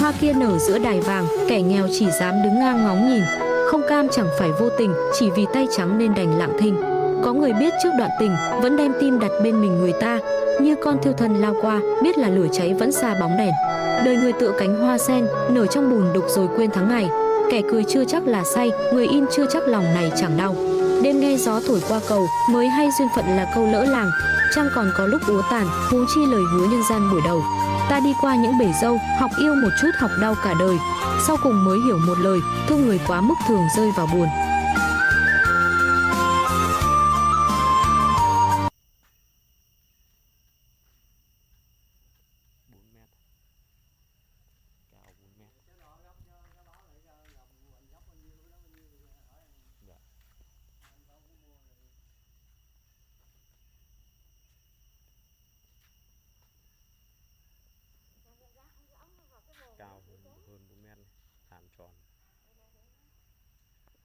Hoa kia nở giữa đài vàng, kẻ nghèo chỉ dám đứng ngang ngóng nhìn. Không cam chẳng phải vô tình, chỉ vì tay trắng nên đành lặng thinh. Có người biết trước đoạn tình, vẫn đem tim đặt bên mình người ta. Như con thiêu thân lao qua, biết là lửa cháy vẫn xa bóng đèn. Đời người tựa cánh hoa sen, nở trong bùn đục rồi quên tháng ngày. Kẻ cười chưa chắc là say, người in chưa chắc lòng này chẳng đau. Đêm nghe gió thổi qua cầu, mới hay duyên phận là câu lỡ làng. Trăng còn có lúc úa tàn, huống chi lời hứa nhân gian buổi đầu. Ta đi qua những bể dâu, học yêu một chút học đau cả đời. Sau cùng mới hiểu một lời, thương người quá mức thường rơi vào buồn.